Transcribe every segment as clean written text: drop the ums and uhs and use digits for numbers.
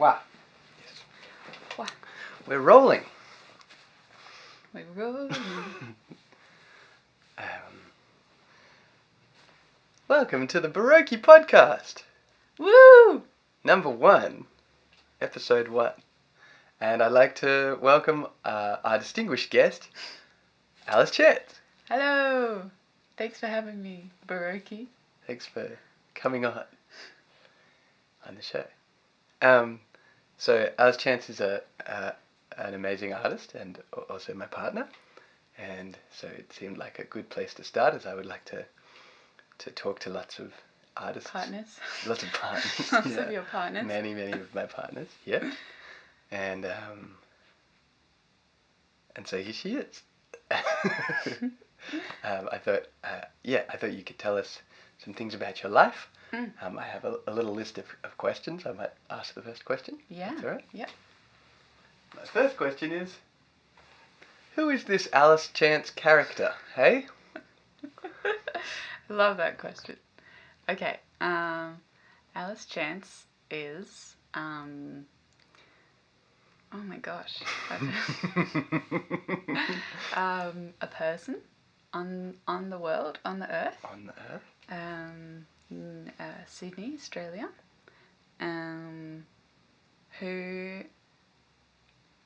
Wow. Yes. Wow. We're rolling. We're rolling. Welcome to the Boroky podcast. Woo! Number 1. Episode 1. And I'd like to welcome our distinguished guest, Alice Chance. Hello. Thanks for having me, Boroky. Thanks for coming on the show. So Alice Chance is an amazing artist and also my partner. And so it seemed like a good place to start, as I would like to talk to lots of artists. Partners. Lots of partners. Lots of your partners. Many of my partners, yeah. And so here she is. I thought you could tell us some things about your life. I have a little list of questions. I might ask the first question. Yeah. That's all right? Yep. My first question is, who is this Alice Chance character, hey? I love that question. Okay. Alice Chance is oh my gosh. A person on the world, on the earth. On the earth. In Sydney, Australia. Who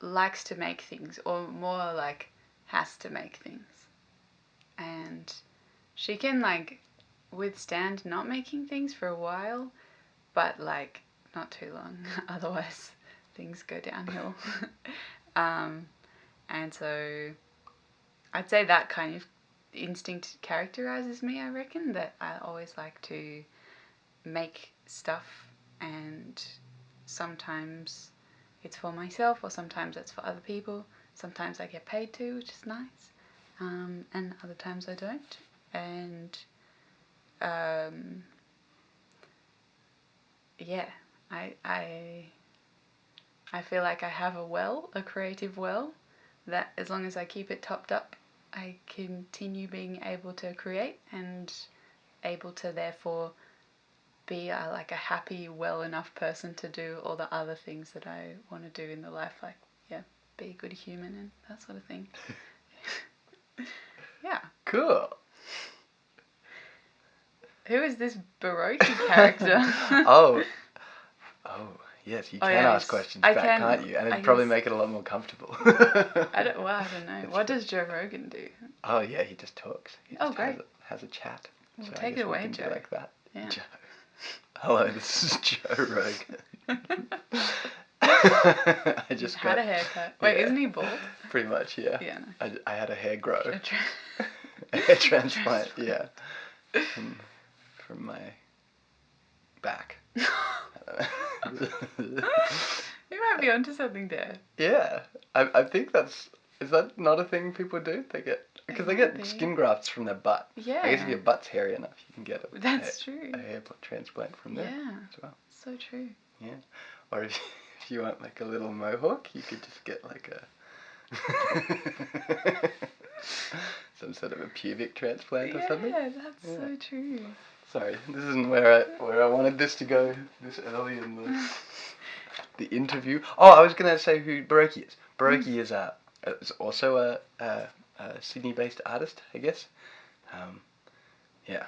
likes to make things, or more like has to make things. And she can withstand not making things for a while, but not too long, otherwise things go downhill. And so I'd say that kind of instinct characterizes me, I reckon, that I always like to make stuff, and sometimes it's for myself or sometimes it's for other people. Sometimes I get paid to, which is nice, and other times I don't. And I feel like I have a creative well, that as long as I keep it topped up, I continue being able to create and able to therefore be a happy, well enough person to do all the other things that I want to do in the life, be a good human and that sort of thing. Yeah. Cool. Who is this Boroky character? Oh, yes, you can ask questions back, can't you? And it'd probably make it a lot more comfortable. I don't know. What does Joe Rogan do? Oh, yeah, he just talks. He just great. has a chat. Well, so take it away, Joe. Like that. Yeah. Joe. Hello, this is Joe Rogan. I just had a haircut. Wait, isn't he bald? Pretty much, yeah. Yeah. No. I had a hair grow. A hair transplant, yeah. From my back. You might be onto something there. Yeah, I think is that not a thing people do? They get skin grafts from their butt. Yeah. I guess if your butt's hairy enough, you can get true. A hair transplant from there. Yeah. As well. So true. Yeah. Or if you want a little mohawk, you could just get some sort of a pubic transplant or something. Yeah, that's so true. Sorry, this isn't where I wanted this to go this early in the interview. Oh, I was going to say who Boroky is. Boroky is also a Sydney-based artist, I guess. We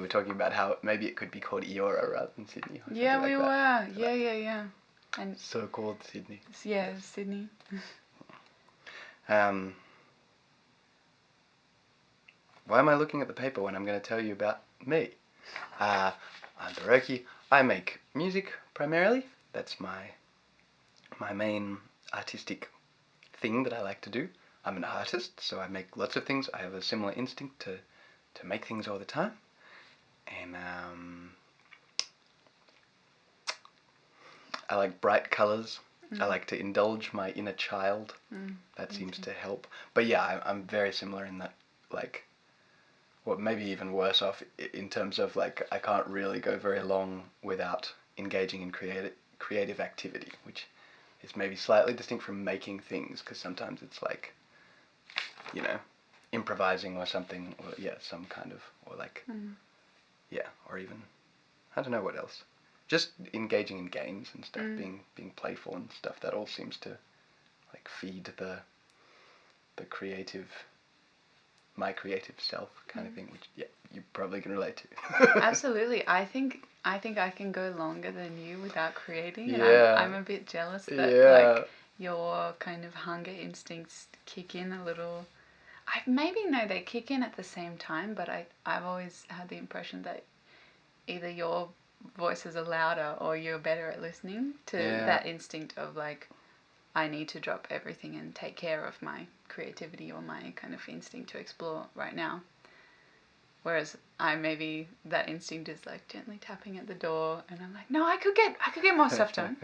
were talking about how maybe it could be called Eora rather than Sydney. Yeah, we were. Yeah. And so-called Sydney. Yeah, Sydney. Why am I looking at the paper when I'm going to tell you about me? I'm Boroky. I make music primarily. That's my main artistic thing that I like to do. I'm an artist, so I make lots of things. I have a similar instinct to make things all the time. And I like bright colours. I like to indulge my inner child. That seems to help. But yeah, I'm very similar in that, maybe even worse off in terms of I can't really go very long without engaging in creative activity, which is maybe slightly distinct from making things, because sometimes it's improvising or something, or some kind of, or or even, I don't know what else. just engaging in games and stuff, being playful and stuff. That all seems to like feed the creative, my creative self kind of thing, which you probably can relate to. Absolutely. I think I can go longer than you without creating, and I'm a bit jealous that like your kind of hunger instincts kick in a little. I maybe no, they kick in at the same time, but I've always had the impression that either your voices are louder or you're better at listening to that instinct of like, I need to drop everything and take care of my creativity or my kind of instinct to explore right now. Whereas maybe that instinct is like gently tapping at the door, and I'm like, no, I could get more stuff done.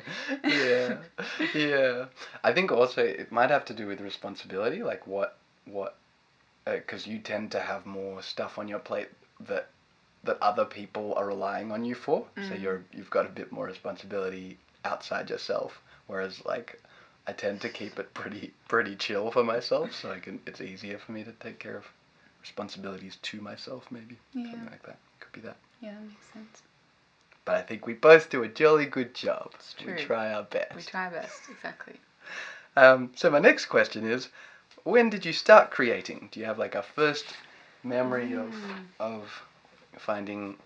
Yeah. I think also it might have to do with responsibility, like what, because you tend to have more stuff on your plate that other people are relying on you for. So you've got a bit more responsibility outside yourself. Whereas like I tend to keep it pretty chill for myself, so it's easier for me to take care of responsibilities to myself, maybe. Something like that. Could be that. Yeah, that makes sense. But I think we both do a jolly good job. It's true. We try our best. We try our best, exactly. So my next question is, when did you start creating? Do you have like a first memory of finding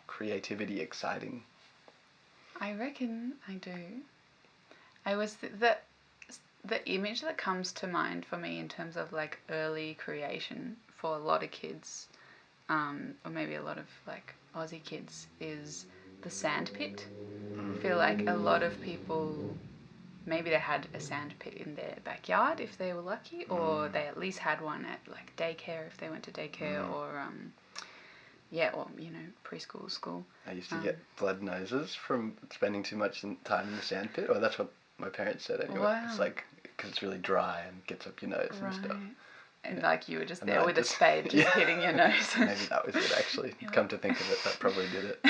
creativity exciting? I reckon I do. I was the image that comes to mind for me in terms of like early creation for a lot of kids, or maybe a lot of like Aussie kids, is the sandpit. I feel like a lot of people, maybe they had a sandpit in their backyard if they were lucky, or they at least had one at like daycare if they went to daycare, or or preschool, school. I used to get blood noses from spending too much time in the sandpit, or that's what my parents said anyway. Wow. It's like because it's really dry and gets up your nose and stuff. And like you were just there with a spade just hitting your nose. Maybe that was it actually. Come to think of it, that probably did it.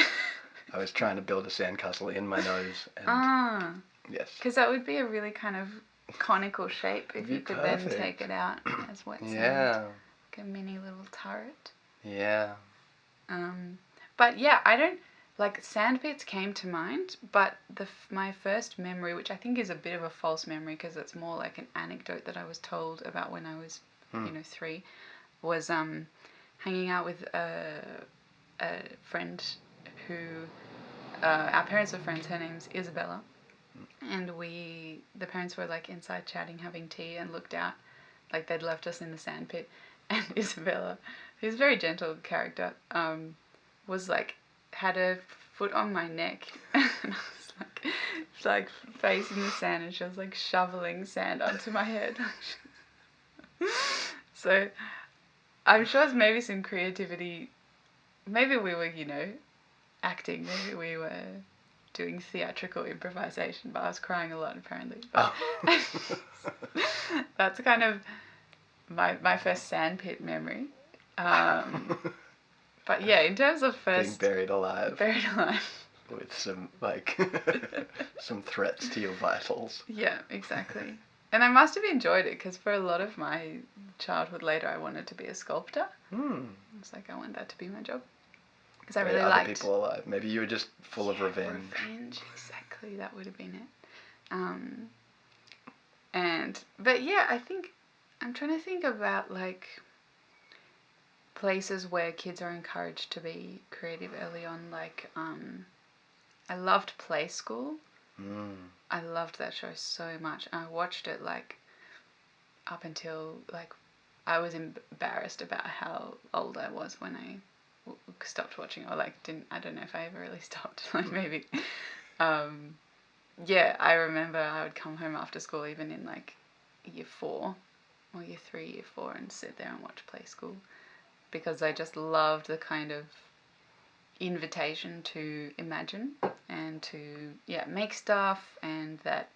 I was trying to build a sandcastle in my nose. And yes. Because that would be a really kind of conical shape if you could then take it out as wet sand. Yeah. Like a mini little turret. Yeah. But yeah, I don't, like sandpits came to mind, but my first memory, which I think is a bit of a false memory because it's more like an anecdote that I was told about when I was, 3, was hanging out with a friend who, our parents were friends. Her name's Isabella, and the parents were like inside chatting, having tea, and looked out, like they'd left us in the sandpit, and Isabella, who's a very gentle character, was like had her foot on my neck, and I was like face in the sand, and she was like shoveling sand onto my head. So I'm sure it's maybe some creativity. Maybe we were, acting. Maybe we were doing theatrical improvisation, but I was crying a lot apparently. But that's kind of my first sandpit memory. But yeah, in terms of first... Being buried alive. Buried alive. With some, some threats to your vitals. Yeah, exactly. And I must have enjoyed it, because for a lot of my childhood later, I wanted to be a sculptor. I was like, I want that to be my job. Because I really liked... Other people alive. Maybe you were just full of revenge. Revenge, exactly. That would have been it. But yeah, I think... I'm trying to think about, like... places where kids are encouraged to be creative early on, like I loved Play School. I loved that show so much. I watched it like up until like I was embarrassed about how old I was when I stopped watching, or like I don't know if I ever really stopped. Like maybe I remember I would come home after school, even in like year 4 or year 3, year 4, and sit there and watch Play School, because I just loved the kind of invitation to imagine and to make stuff, and that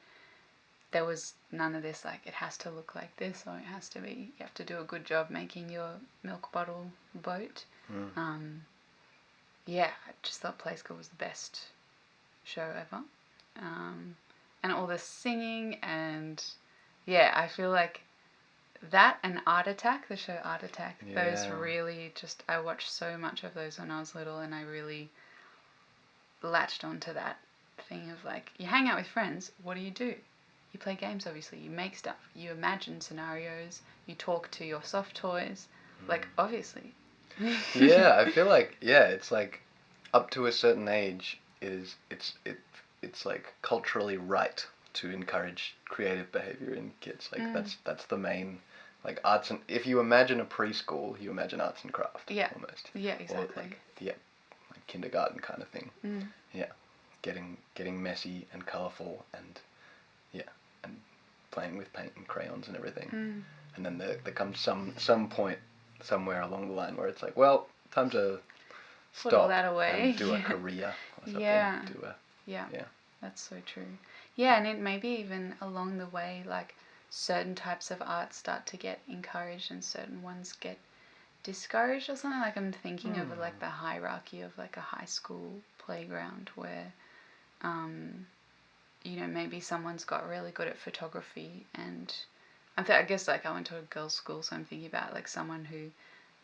there was none of this like it has to look like this, or it has to be, you have to do a good job making your milk bottle boat. I just thought Play School was the best show ever, and all the singing, and I feel like that and Art Attack, the show Art Attack, those really just, I watched so much of those when I was little, and I really latched onto that thing of like, you hang out with friends, what do? You play games, obviously. You make stuff. You imagine scenarios. You talk to your soft toys. Like, obviously. Yeah, I feel like, yeah, it's like up to a certain age it's like culturally right to encourage creative behavior in kids. Like that's the main, like, arts, and if you imagine a preschool, you imagine arts and craft. Yeah. Almost. Yeah, exactly. Or like, yeah, like kindergarten kind of thing. Mm. Yeah. Getting messy and colourful and yeah, and playing with paint and crayons and everything. Mm. And then there comes some point somewhere along the line where it's like, well, time to Put all stop that away. and do a career or something. Yeah. Yeah. That's so true. Yeah, and it maybe even along the way, like, certain types of art start to get encouraged and certain ones get discouraged or something. Like, I'm thinking of like the hierarchy of like a high school playground where maybe someone's got really good at photography, and I guess like I went to a girls' school, so I'm thinking about like someone who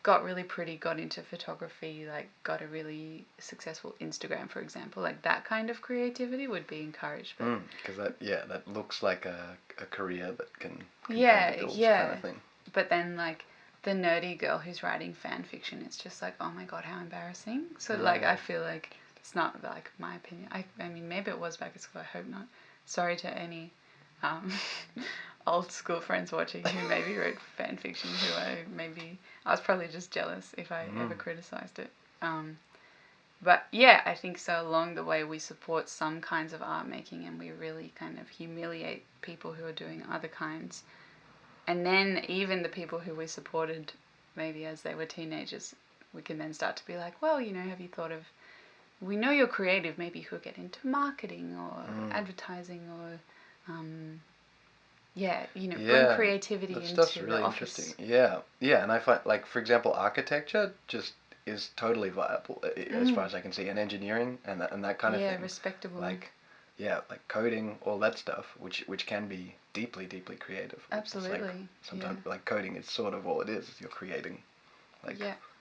got really pretty, got into photography, like got a really successful Instagram, for example. Like, that kind of creativity would be encouraged. Because that looks like a career that can pay the bills kind of thing. But then like the nerdy girl who's writing fan fiction, it's just like, oh my god, how embarrassing. So like I feel like it's not like my opinion. I mean, maybe it was back at school. I hope not. Sorry to any old school friends watching who maybe wrote fan fiction, I was probably just jealous if I ever criticised it. But yeah, I think so along the way we support some kinds of art making and we really kind of humiliate people who are doing other kinds. And then even the people who we supported maybe as they were teenagers, we can then start to be like, well, have you thought of, we know you're creative, maybe you could get into marketing or advertising or bring creativity that into stuff's really the office. interesting. Yeah, and I find, like, for example, architecture just is totally viable as far as I can see, and engineering and that kind of thing. Yeah, respectable. Like, yeah, like coding, all that stuff, which can be deeply, deeply creative. Absolutely. Like, sometimes, like, coding is sort of all it is. You're creating, like,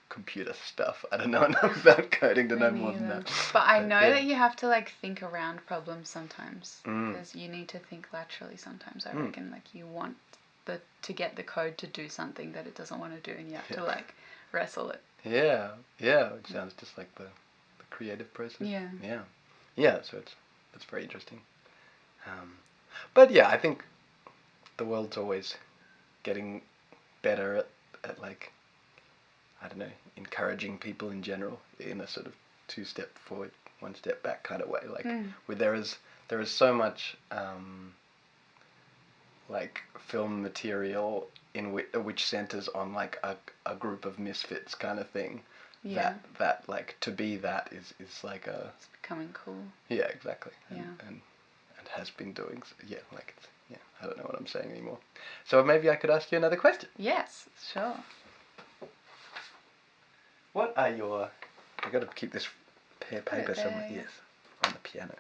computer stuff. I don't know enough about coding to know more than that. But I know that you have to like think around problems sometimes because you need to think laterally sometimes. I reckon, like, you want to get the code to do something that it doesn't want to do, and you have to like wrestle it. Yeah, which sounds just like the creative process. Yeah. So that's very interesting. But yeah, I think the world's always getting better at like, I don't know, encouraging people in general in a sort of 2-step forward, 1-step back kind of way. Like, where there is so much like film material in which centers on like a group of misfits kind of thing. That like, to be that is like it's becoming cool. Yeah, exactly. And has been doing so. Yeah, like it's, yeah, I don't know what I'm saying anymore. So maybe I could ask you another question. Yes, sure. What are your... I've got to keep this paper somewhere. Yes, on the piano.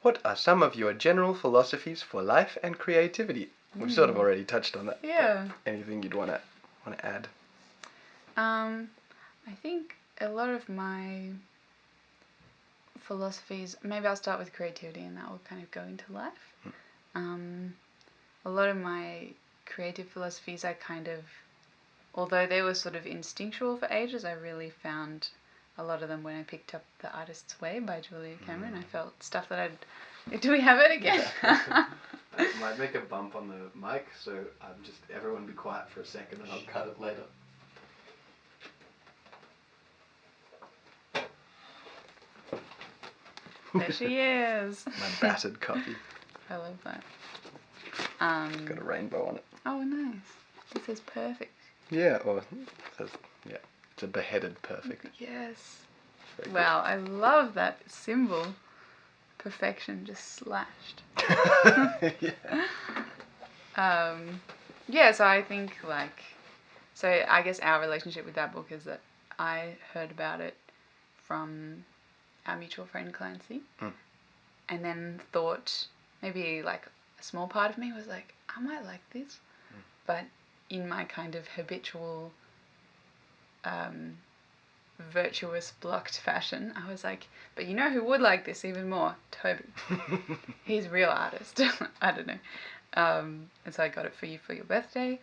What are some of your general philosophies for life and creativity? We've sort of already touched on that. Yeah. Anything you'd want to add? I think a lot of my philosophies, maybe I'll start with creativity and that will kind of go into life. A lot of my creative philosophies I kind of, although they were sort of instinctual for ages, I really found a lot of them when I picked up The Artist's Way by Julia Cameron. I felt stuff that I'd... Do we have it again? I might make a bump on the mic, so everyone be quiet for a second and I'll cut it later. There she is. My battered copy. I love that. It's got a rainbow on it. Oh, nice. It says perfect. Yeah, or it says, yeah, it's a beheaded perfect. Yes. Wow, I love that symbol. Perfection just slashed. Yeah, so I think so I guess our relationship with that book is that I heard about it from our mutual friend Clancy, and then thought maybe like a small part of me was like, I might like this, but in my kind of habitual virtuous blocked fashion. I was like, but you know who would like this even more? Toby. He's a real artist. I don't know. And so I got it for you for your birthday.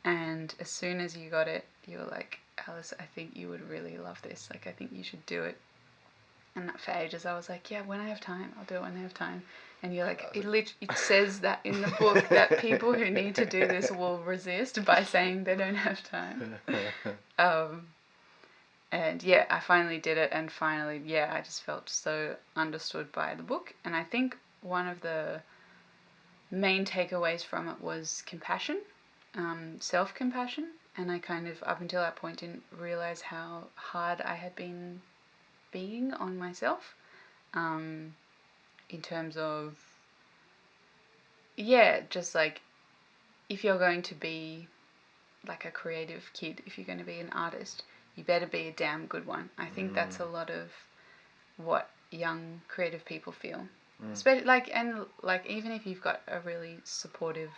And as soon as you got it, you were like, Alice, I think you would really love this. Like, I think you should do it. And for ages, I was like, yeah, when I have time, I'll do it when I have time. And you're like, it says that in the book that people who need to do this will resist by saying they don't have time. And yeah, I finally did it, and finally, yeah, I just felt so understood by the book. And I think one of the main takeaways from it was compassion, self-compassion. And I kind of, up until that point, didn't realize how hard I had been being on myself, in terms of, yeah, just like, if you're going to be like a creative kid, if you're going to be an artist, you better be a damn good one. I think that's a lot of what young creative people feel. Especially like even if you've got a really supportive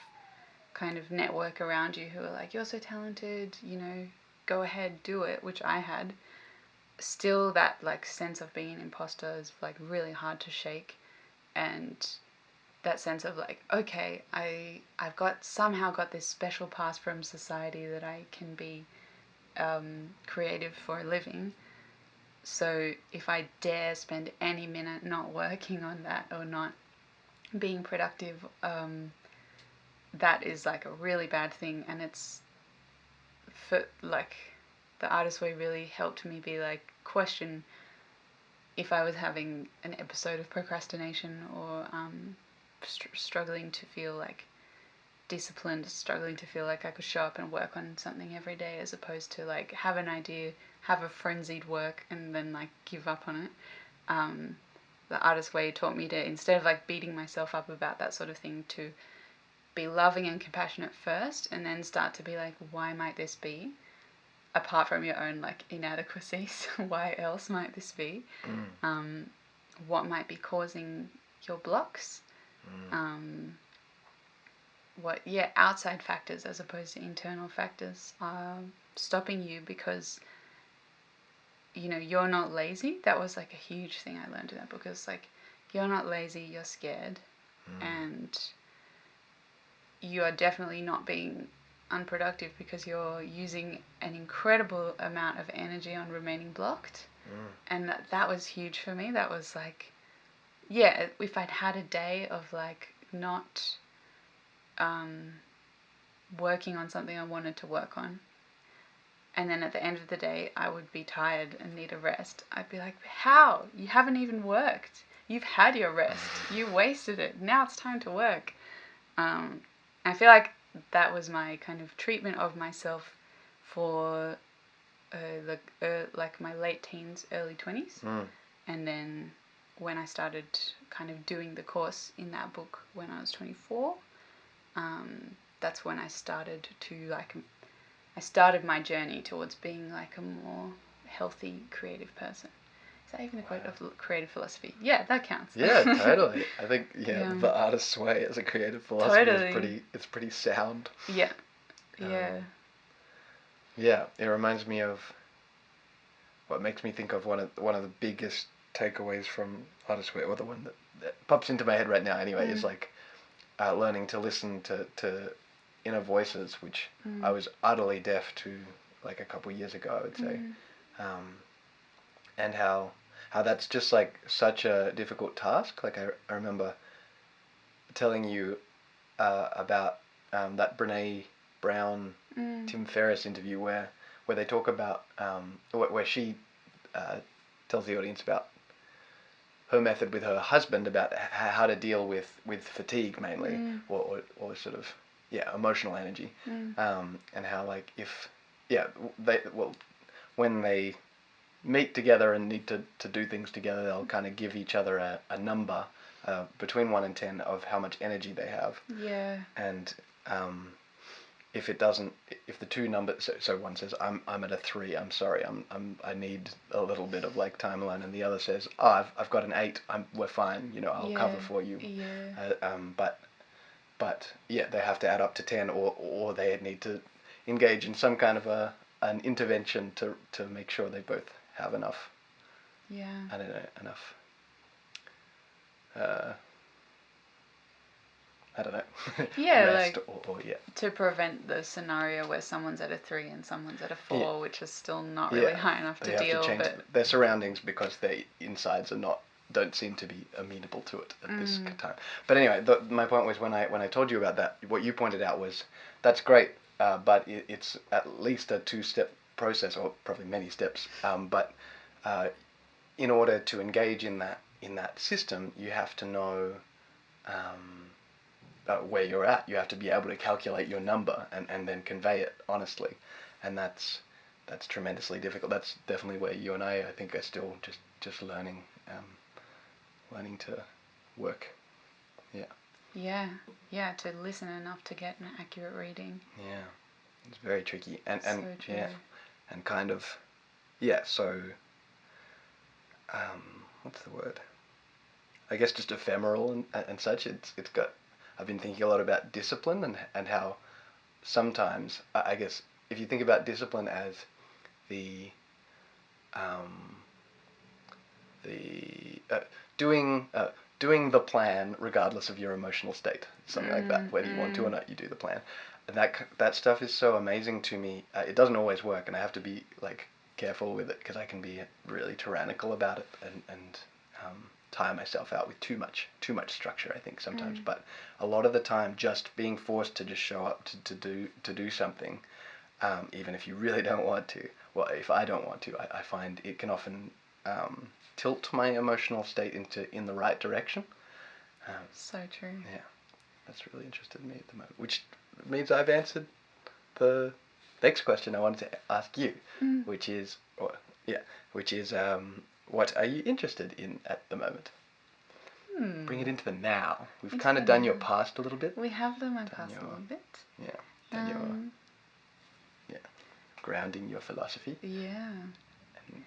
kind of network around you who are like, you're so talented, you know, go ahead, do it, which I had. Still, that like sense of being an imposter is like really hard to shake, and that sense of like, okay, I've somehow got this special pass from society that I can be creative for a living. So if I dare spend any minute not working on that or not being productive, that is like a really bad thing. And it's for like, the Artist Way really helped me be like, question if I was having an episode of procrastination or struggling to feel like disciplined, struggling to feel like I could show up and work on something every day, as opposed to like have an idea, have a frenzied work, and then like give up on it. The Artist Way taught me to, instead of like beating myself up about that sort of thing, to be loving and compassionate first, and then start to be like, why might this be? Apart from your own like inadequacies, why else might this be? What might be causing your blocks? What outside factors as opposed to internal factors are stopping you, because you know you're not lazy. That was like a huge thing I learned in that book. It's like, you're not lazy, you're scared, and you are definitely not being unproductive because you're using an incredible amount of energy on remaining blocked. And that was huge for me. That was like, yeah, if I'd had a day of like not working on something I wanted to work on, and then at the end of the day I would be tired and need a rest, I'd be like, how? You haven't even worked. You've had your rest. You wasted it. Now it's time to work. I feel like that was my kind of treatment of myself for like my late teens, early 20s. And then when I started kind of doing the course in that book when I was 24, that's when I started my journey towards being like a more healthy, creative person. Is that even a quote of creative philosophy? Yeah, that counts. Yeah, totally. I think the Artist's Way as a creative philosophy is pretty sound. Yeah. Yeah. Yeah, it reminds me of what makes me think of one of the biggest takeaways from Artist's Way, or the one that pops into my head right now anyway, is like learning to listen to inner voices, which I was utterly deaf to like a couple of years ago, I would say. And how that's just like such a difficult task. Like I remember telling you about that Brene Brown Tim Ferriss interview where they talk about where she tells the audience about her method with her husband about how to deal with fatigue mainly, or sort of emotional energy, and how like when they meet together and need to do things together, they'll kind of give each other a number between 1 and 10 of how much energy they have. Yeah. And if the two numbers, so one says I'm at a 3, I'm sorry, I need a little bit of like time alone, and the other says, oh, I've got an 8, we're fine, I'll cover for you. Yeah. But they have to add up to 10, or they need to engage in some kind of an intervention to make sure they both have enough. Yeah. I don't know, enough. Uh, I don't know. Yeah, rest like or yeah. to prevent the scenario where someone's at a 3 and someone's at a 4, Yeah. which is still not really high enough They to have deal. to change But their surroundings because their insides don't seem to be amenable to it at this time. But anyway, my point was when I told you about that, what you pointed out was that's great, but it's at least a 2-step process, or probably many steps. But in order to engage in that system, you have to know where you're at. You have to be able to calculate your number and then convey it honestly, and that's tremendously difficult. That's definitely where you and I think are still just learning to work. Yeah, to listen enough to get an accurate reading. Yeah, it's very tricky, and so true. yeah, and kind of so what's the word? I guess just ephemeral and such. It's got. I've been thinking a lot about discipline and how sometimes I guess if you think about discipline as the the doing the plan regardless of your emotional state, something like that. Whether you want to or not, you do the plan. And that stuff is so amazing to me. It doesn't always work, and I have to be like careful with it because I can be really tyrannical about it and tire myself out with too much structure, I think sometimes. But a lot of the time, just being forced to just show up to do something, even if you really don't want to. Well, if I don't want to, I find it can often tilt my emotional state in the right direction. So true. Yeah, that's really interested me at the moment, which means I've answered the next question I wanted to ask you, which is what are you interested in at the moment? Bring it into the now. We've kind of done your past a little bit. We have done my past a little bit. Yeah, done your grounding your philosophy. Yeah. And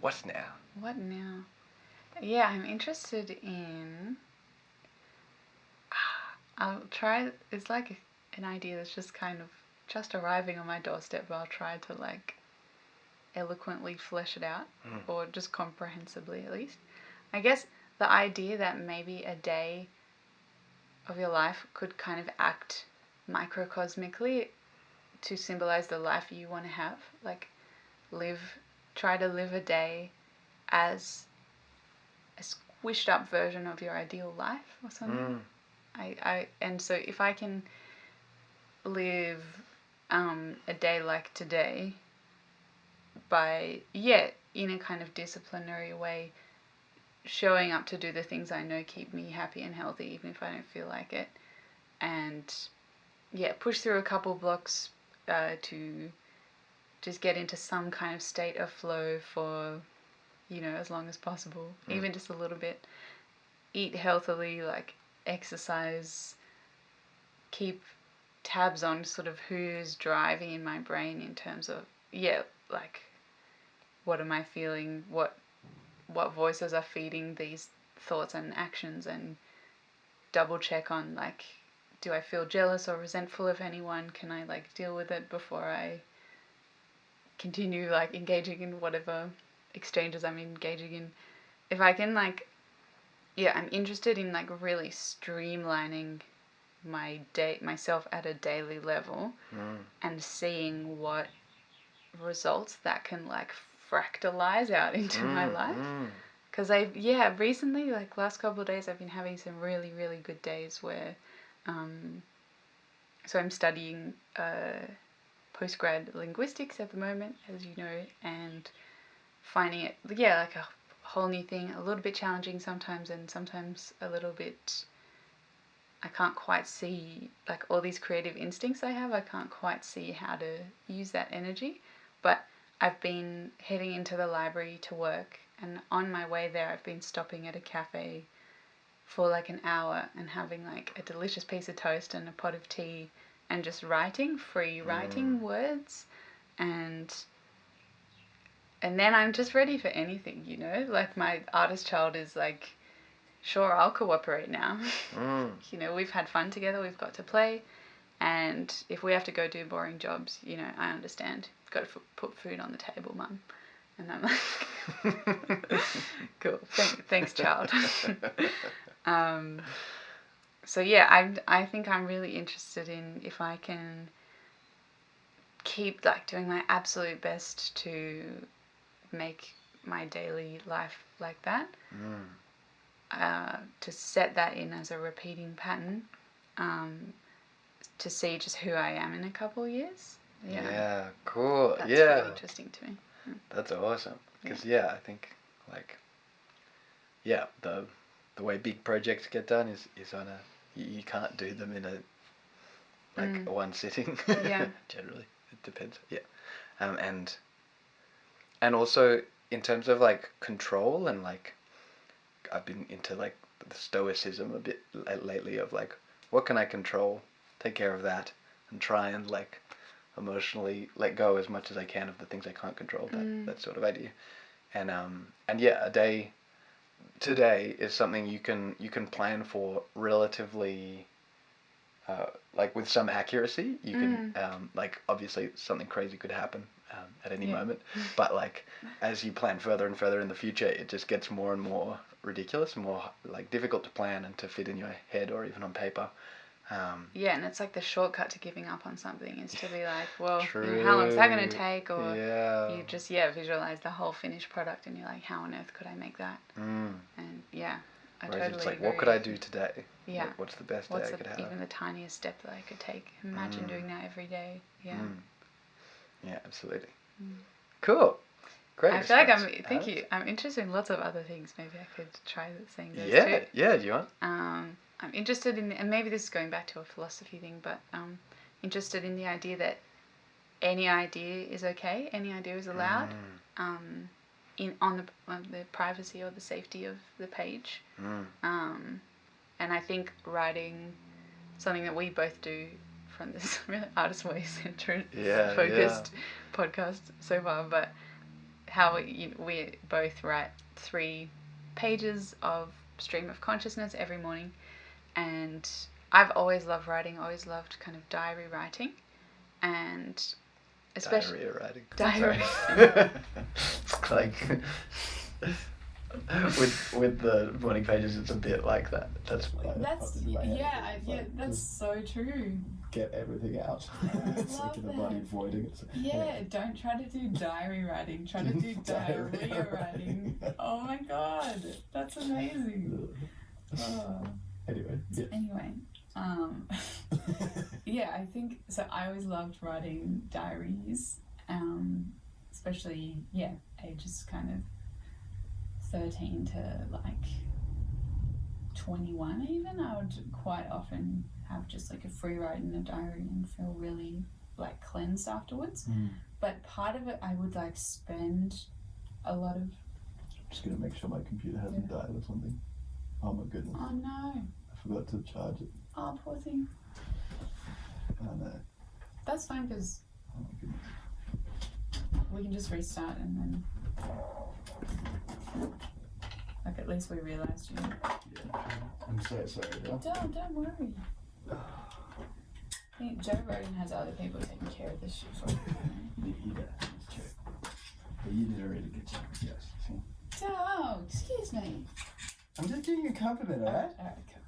what's now? What now? Yeah, I'm interested in. I'll try. It's like an idea that's just kind of just arriving on my doorstep, but I'll try to like eloquently flesh it out, or just comprehensively at least. I guess the idea that maybe a day of your life could kind of act microcosmically to symbolize the life you want to have. Like, try to live a day as a squished up version of your ideal life or something. And so if I can live a day like today by, in a kind of disciplinary way, showing up to do the things I know keep me happy and healthy, even if I don't feel like it, and push through a couple blocks to just get into some kind of state of flow for, as long as possible, even just a little bit. Eat healthily, like exercise, keep tabs on sort of who's driving in my brain in terms of, like, what am I feeling, what voices are feeding these thoughts and actions, and double check on, like, do I feel jealous or resentful of anyone? Can I, like, deal with it before I continue, like, engaging in whatever exchanges I'm engaging in? If I can, like, I'm interested in, like, really streamlining myself at a daily level and seeing what results that can, like, fractalize out into my life. Because recently, like, last couple of days, I've been having some really, really good days where, so I'm studying postgrad linguistics at the moment, as you know, and finding it, like a whole new thing, a little bit challenging sometimes, and sometimes a little bit, I can't quite see, like, all these creative instincts I have, I can't quite see how to use that energy. But I've been heading into the library to work, and on my way there I've been stopping at a cafe for like an hour and having like a delicious piece of toast and a pot of tea and just writing words, and then I'm just ready for anything, like my artist child is like, sure, I'll cooperate now. We've had fun together, we've got to play, and if we have to go do boring jobs, I understand. Got to put food on the table, Mum. And I'm like, cool. Thanks, child. So yeah, I think I'm really interested in if I can keep like doing my absolute best to make my daily life like that. To set that in as a repeating pattern. To see just who I am in a couple of years. Yeah, cool. That's yeah. really interesting to me. That's awesome. Because, I think, like, the way big projects get done is on a... You can't do them in a one sitting. Yeah. Generally. It depends. Yeah. And also, in terms of, like, control and, like, I've been into, like, the stoicism a bit lately of, like, what can I control? Take care of that. And try and, like, emotionally let go as much as I can of the things I can't control. That sort of idea. And a day today is something you can plan for relatively like with some accuracy. You can like obviously something crazy could happen at any moment, but like as you plan further and further in the future, it just gets more and more ridiculous and more like difficult to plan and to fit in your head or even on paper. And it's like the shortcut to giving up on something is to be like, well, how long is that going to take? Or you just visualize the whole finished product and you're like, how on earth could I make that? And I Whereas totally it's like, agree. what could I do today? Yeah. What's the best day I could have? Even the tiniest step that I could take? Imagine doing that every day. Yeah. Yeah, absolutely. Cool. Great. I feel like thank you. I'm interested in lots of other things. Maybe I could try saying those too. Yeah, do you want? I'm interested in, and maybe this is going back to a philosophy thing, but interested in the idea that any idea is okay, any idea is allowed, on the privacy or the safety of the page. And I think writing, something that we both do from this really artist voice focused podcast so far, but how we both write 3 pages of stream of consciousness every morning. And I've always loved writing, always loved kind of diary writing, and especially diary like with the morning pages, it's a bit like that. That's so true. Get everything out. It's like in the body voiding it. Yeah, don't try to do diary writing. Try to do diarrhea writing. Oh my god, that's amazing. Anyway, I think so. I always loved writing diaries, especially ages kind of 13 to like 21 even. I would quite often have just like a free write in a diary and feel really like cleansed afterwards. But part of it I would like spend a lot of... Just gonna make sure my computer hasn't died or something. Oh my goodness. Oh no. I forgot to charge it. Oh, poor thing. Oh no. That's fine because we can just restart and then like at least we realised I'm so sorry though. Don't worry. I think Joe Rogan has other people taking care of this shit for him. He does, that's true. But you did a really good job, yes. See? Oh, excuse me. I'm just giving you a compliment, alright? Alright, cool.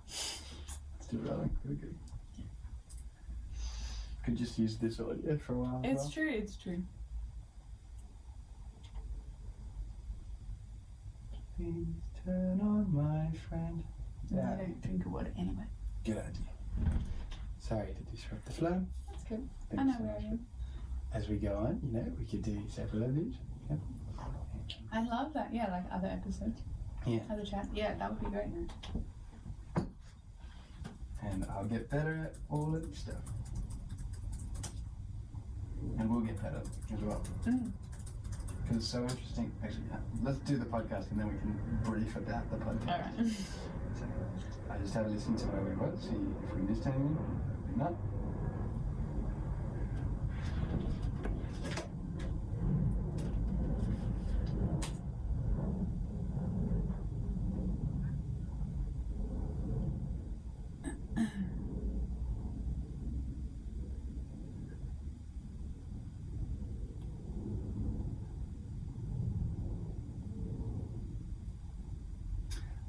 Still rolling, really good. Could just use this audio for a while. It's true. Please turn on, my friend. I don't drink a water anyway. Good idea. Sorry to disrupt the flow. That's good. Thanks I know so where I am. As we go on, we could do several of these. Yeah. I love that. Yeah, like other episodes. Yeah. Other chat. Yeah, that would be great. And I'll get better at all of this stuff. And we'll get better as well. Because it's so interesting. Actually, let's do the podcast and then we can brief about the podcast. Alright. So, I just have a listen to where we were, see if we missed anything. Maybe not.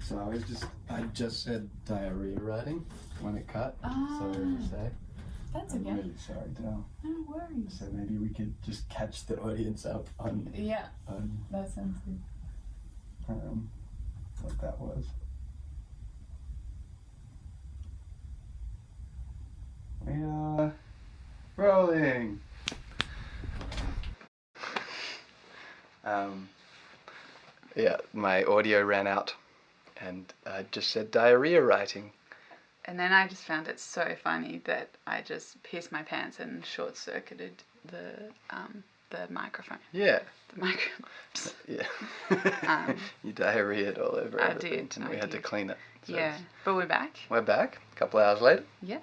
So I just said diarrhea writing when it cut. Sorry to say. That's I'm okay. really sorry, Del. No worries. So maybe we could just catch the audience up on That sounds good. What that was. We are rolling. Yeah, my audio ran out, and I just said diarrhea writing. And then I just found it so funny that I just pissed my pants and short-circuited the microphone. Yeah. The microphone. Yeah. You diarrheaed all over I everything. did. And we had to clean it. So yeah, but we're back. We're back. A couple hours later. Yeah.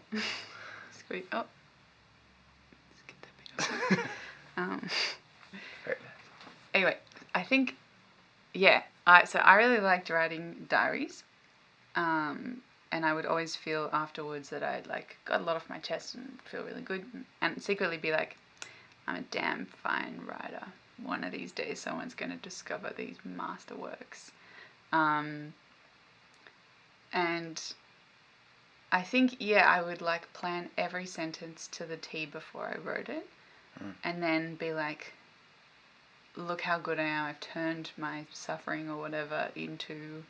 Squeak. Oh. Let's get that bit off. Very nice. Anyway, I think, so I really liked writing diaries. And I would always feel afterwards that I'd like got a lot off my chest and feel really good, and secretly be like, I'm a damn fine writer. One of these days someone's going to discover these masterworks. And I think, I would like plan every sentence to the T before I wrote it, and then be like, look how good I am. I've turned my suffering or whatever into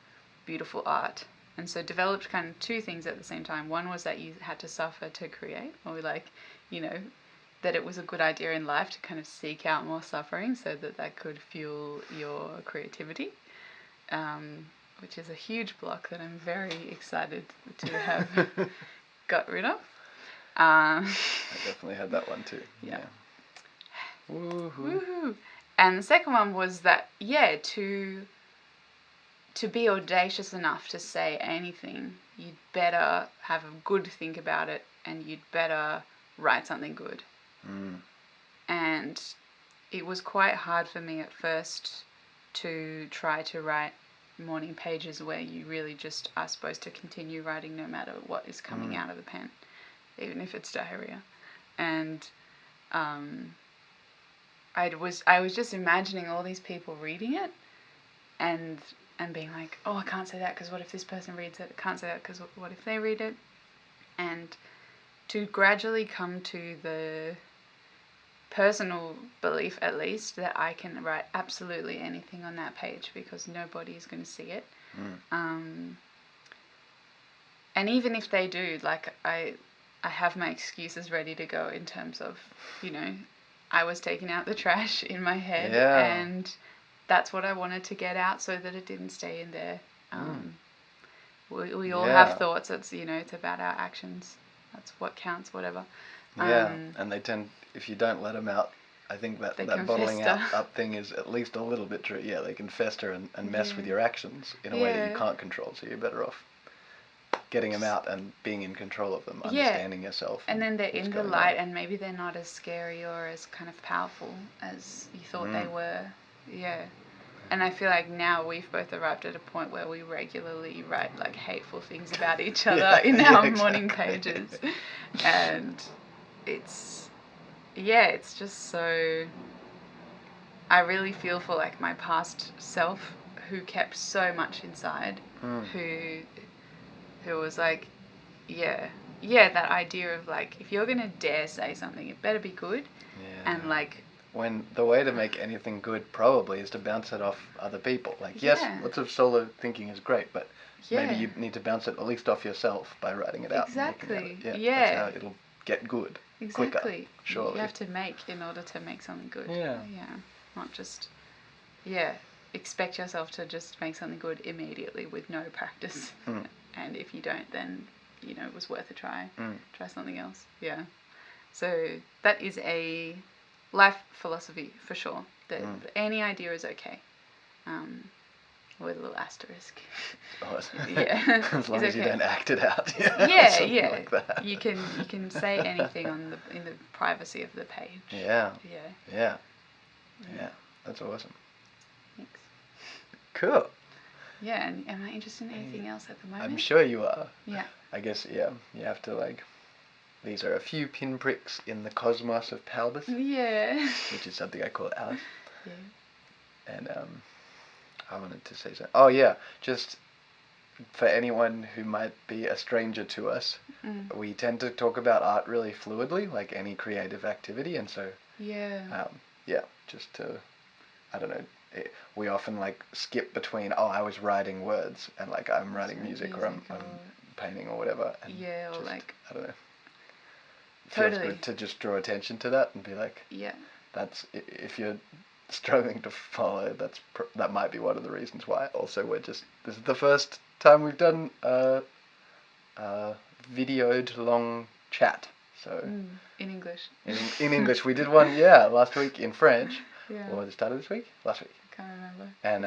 beautiful art. And so developed kind of two things at the same time. One was that you had to suffer to create, or like, that it was a good idea in life to kind of seek out more suffering so that could fuel your creativity, which is a huge block that I'm very excited to have got rid of. I definitely had that one too. Yeah. Woohoo. Woohoo. And the second one was that, to be audacious enough to say anything, you'd better have a good think about it, and you'd better write something good. And it was quite hard for me at first to try to write morning pages where you really just are supposed to continue writing no matter what is coming out of the pen, even if it's diarrhea. And I was just imagining all these people reading it and being like, oh, I can't say that because what if this person reads it? I can't say that because what if they read it? And to gradually come to the personal belief, at least, that I can write absolutely anything on that page because nobody is going to see it. And even if they do, like, I have my excuses ready to go in terms of, I was taking out the trash in my head and that's what I wanted to get out so that it didn't stay in there. We all have thoughts. It's, it's about our actions. That's what counts, whatever. And they tend, if you don't let them out, I think that bottling up thing is at least a little bit true. Yeah, they can fester and mess with your actions in a way that you can't control, so you're better off getting them out and being in control of them, understanding yourself. And then they're in the light and maybe they're not as scary or as kind of powerful as you thought they were. Yeah. And I feel like now we've both arrived at a point where we regularly write like hateful things about each other in our morning pages. And it's just so, I really feel for like my past self who kept so much inside, who was like, that idea of like, if you're going to dare say something, it better be good. And like, when the way to make anything good probably is to bounce it off other people. Like, yes, lots of solo thinking is great, but maybe you need to bounce it at least off yourself by writing it out. Exactly. That's how it'll get good. Exactly. Quicker, surely. You have to make in order to make something good. Yeah. Not just, expect yourself to just make something good immediately with no practice. And if you don't, then, it was worth a try. Try something else. Yeah. So that is a life philosophy for sure. That any idea is okay. With a little asterisk. As long as you don't act it out. Like that. You can say anything in the privacy of the page. Yeah. That's awesome. Thanks. Cool. Yeah, and am I interested in anything else at the moment? I'm sure you are. Yeah. I guess, you have to, like, these are a few pinpricks in the cosmos of Palbus. Yeah. Which is something I call Alice. Yeah. And, I wanted to say something. Oh, yeah, just for anyone who might be a stranger to us, we tend to talk about art really fluidly, like any creative activity, and so Yeah. Just to, I don't know, we often like skip between, I was writing words, and like I'm writing music, or I'm painting or whatever, and yeah, or just, like, I don't know. totally. Feels good to just draw attention to that and be like, yeah, that's, if you're struggling to follow, that might be one of the reasons why. Also, this is the first time we've done a videoed long chat. So in English. In English, we did one, last week in French. Yeah. Or the start of this week? Last week. I can't remember. And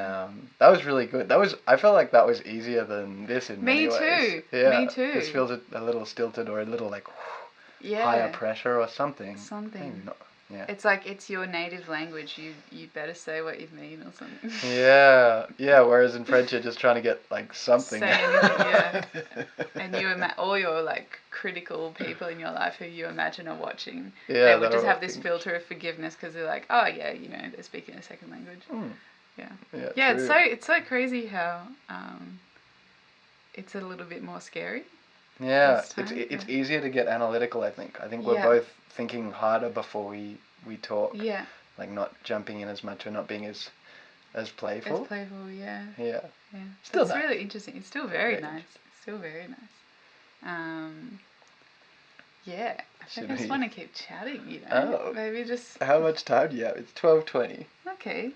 that was really good. I felt like that was easier than this in many ways. Me too. Yeah. Me too. This feels a little stilted, or a little like Yeah. higher pressure or something. Something. Not, yeah. It's like it's your native language. You better say what you mean or something. Yeah. Yeah. Whereas in French, you're just trying to get like something. Say anything, yeah. And all your like critical people in your life who you imagine are watching, they would just have this filter of forgiveness because they're like, oh yeah, they're speaking a second language. Yeah. Yeah. It's so crazy how it's a little bit more scary. Yeah, it's easier to get analytical, I think. I think we're both thinking harder before we talk. Yeah. Like not jumping in as much or not being as playful. As playful, yeah. Yeah. Yeah. Still it's nice. really interesting. It's still very nice. It's still very nice. Yeah. I think I just want to keep chatting, Oh. Maybe just... How much time do you have? It's 12:20. Okay.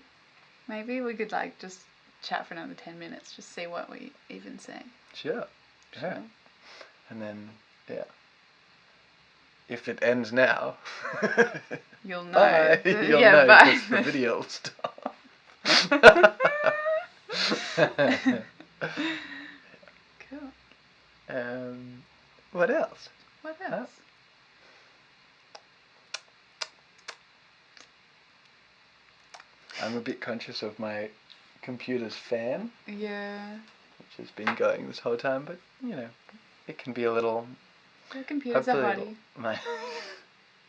Maybe we could like just chat for another 10 minutes, just see what we even say. Sure. Yeah. And then, if it ends now, you'll know. Bye. You'll know because the video will stop. Cool. What else? What else? I'm a bit conscious of my computer's fan. Yeah. Which has been going this whole time, but it can be a little. Your computer's a hottie.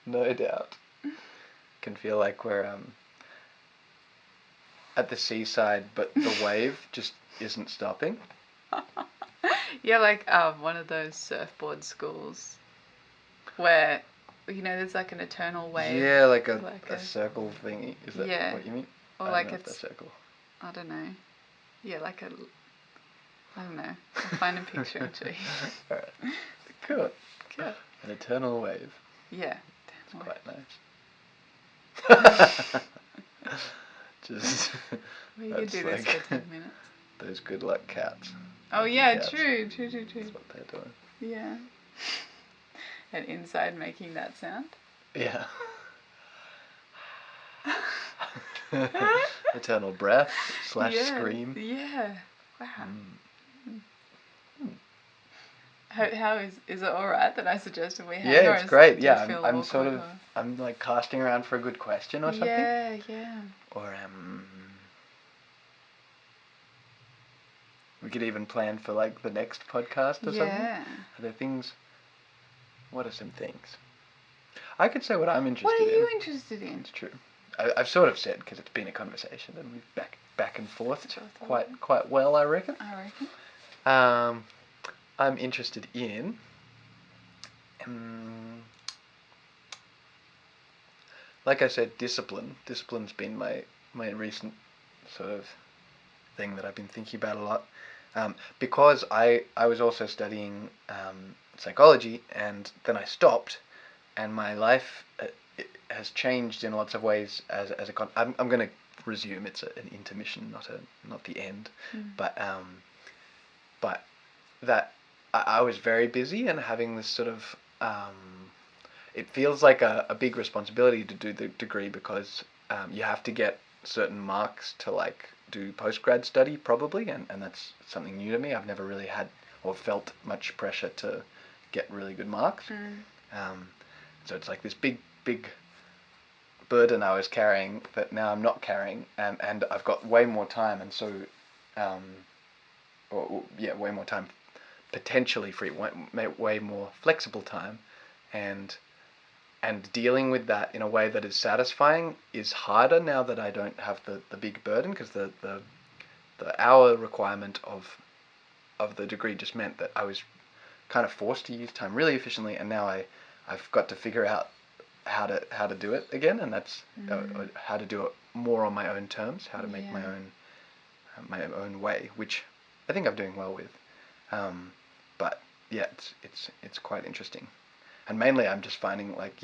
No doubt. Can feel like we're at the seaside, but the wave just isn't stopping. Yeah, like one of those surfboard schools where there's like an eternal wave. Yeah, like a circle thingy. Is that what you mean? Or I like don't know it's if that's circle. I don't know. Yeah, like I don't know. I'll find a picture and show you. Alright. Cool. An eternal wave. Yeah. It's quite nice. Just. We could do this for 10 minutes. Those good luck cats. Oh yeah, cats. true. That's what they're doing. Yeah. And inside making that sound. Yeah. Eternal breath / scream. Yeah. Wow. How is it all right that I suggested we have? Yeah, it's great. Yeah, I'm sort of I'm like casting around for a good question or something. Yeah. Or we could even plan for like the next podcast or something. Yeah. Are there things? What are some things? I could say what I'm interested in. What are you interested in? It's true. I've sort of said because it's been a conversation and we've back and forth quite well, I reckon. I'm interested in like I said, discipline. Discipline's been my recent sort of thing that I've been thinking about a lot. Because I was also studying psychology, and then I stopped, and my life it has changed in lots of ways. I'm going to resume. It's an intermission, not the end. But that I was very busy and having this sort of it feels like a big responsibility to do the degree because you have to get certain marks to like do postgrad study probably, and that's something new to me. I've never really had or felt much pressure to get really good marks. So it's like this big burden I was carrying that now I'm not carrying, and I've got way more time, and so way more time potentially free, way more flexible time, and dealing with that in a way that is satisfying is harder now that I don't have the big burden, because the hour requirement of of the degree just meant that I was kind of forced to use time really efficiently, and now I've got to figure out how to do it again, and that's how to do it more on my own terms, how to make my own way, which I think I'm doing well with. But yeah, it's quite interesting, and mainly I'm just finding like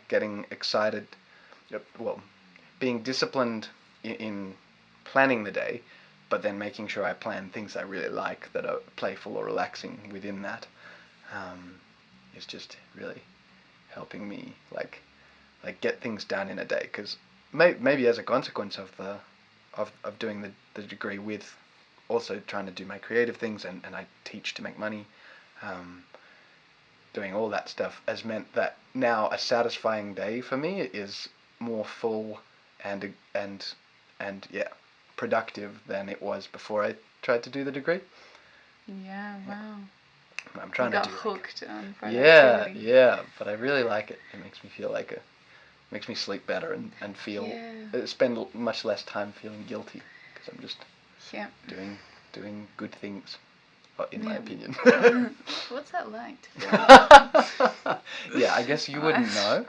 getting excited, well, being disciplined in planning the day, but then making sure I plan things I really like that are playful or relaxing within that, is just really helping me like get things done in a day. Because maybe as a consequence of doing the degree with also trying to do my creative things, and I teach to make money, doing all that stuff has meant that now a satisfying day for me is more full and yeah, productive than it was before I tried to do the degree. Yeah, wow. I'm trying you to got do hooked on productivity. Yeah, but I really like it. It makes me feel makes me sleep better and feel spend much less time feeling guilty because I'm just doing good things, in my opinion. What's that like to feel? Yeah, I guess you wouldn't know.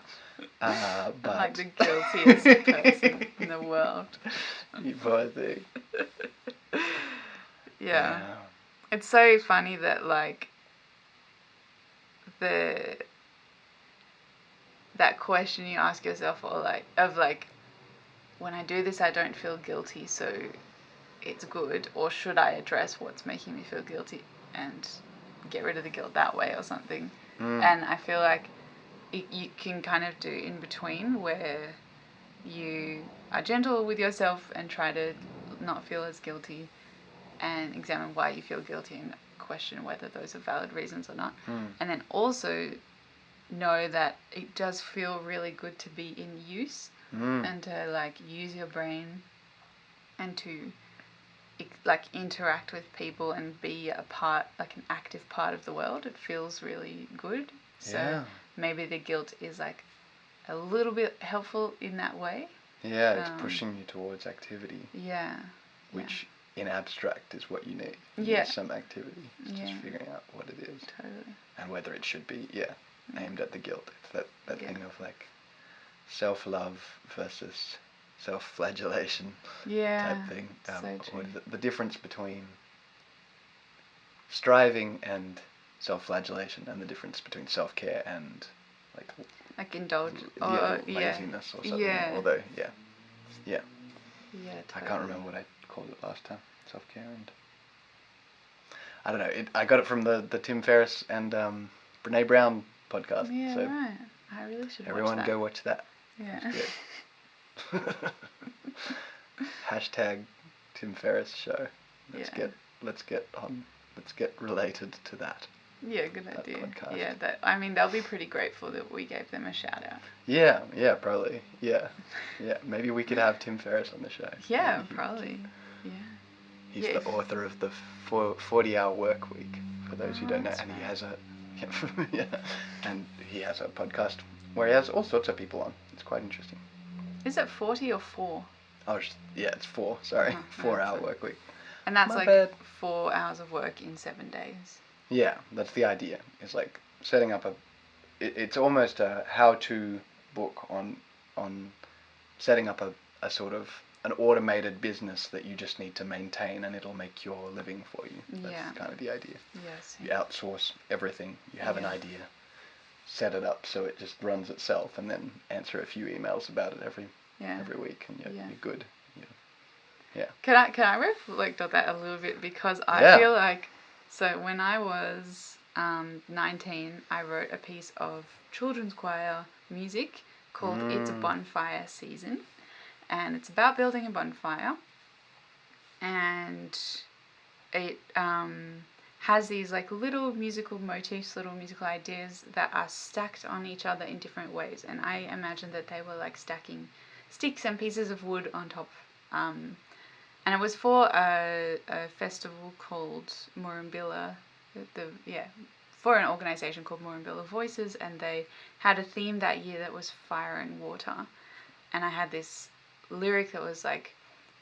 But I'm like the guiltiest person in the world. You poor thing. Yeah. It's so funny that like that question you ask yourself, or like when I do this I don't feel guilty, so it's good, or should I address what's making me feel guilty and get rid of the guilt that way or something. And I feel like you can kind of do in between, where you are gentle with yourself and try to not feel as guilty and examine why you feel guilty and question whether those are valid reasons or not. And then also know that it does feel really good to be in use and to like use your brain and to like interact with people and be a part, like an active part of the world. It feels really good. So maybe the guilt is like a little bit helpful in that way. Yeah, it's pushing you towards activity. Yeah. Which in abstract is what you need. You need some activity. It's just figuring out what it is. Totally. And whether it should be, aimed at the guilt. It's that thing of like self-love versus self-flagellation type thing. So true. What is it? The difference between striving and self-flagellation, and the difference between self-care and like indulgence laziness or something. Although totally. I can't remember what I called it last time. Self-care and I don't know. I got it from the Tim Ferriss and Brene Brown podcast. Yeah, so right. I really should everyone watch that. go watch that. Yeah. Hashtag Tim Ferriss show. Let's get related to that. Yeah, good idea. Podcast. Yeah, they'll be pretty grateful that we gave them a shout out. Yeah, probably. Yeah. Maybe we could have Tim Ferriss on the show. Yeah, probably. Yeah. He's the author of the 40-hour work week. For those who don't know, and right. he has and he has a podcast where he has all sorts of people on. It's quite interesting. Is it 40 or 4? Oh, it's 4. Sorry, 4-hour work week. And that's bad. 4 hours of work in 7 days. Yeah, that's the idea. It's like setting up it's almost a how-to book on setting up a sort of an automated business that you just need to maintain, and it'll make your living for you. That's kind of the idea. Yes. You outsource everything. You have an idea, set it up so it just runs itself, and then answer a few emails about it every week, and you're good. Yeah. Can I reflect on that a little bit, because I feel like, so when I was 19, I wrote a piece of children's choir music called It's a Bonfire Season, and it's about building a bonfire, and it has these like little musical motifs, little musical ideas that are stacked on each other in different ways, and I imagined that they were like stacking sticks and pieces of wood on top. And it was for a festival called Murrumbilla, for an organisation called Murrumbilla Voices, and they had a theme that year that was fire and water. And I had this lyric that was like,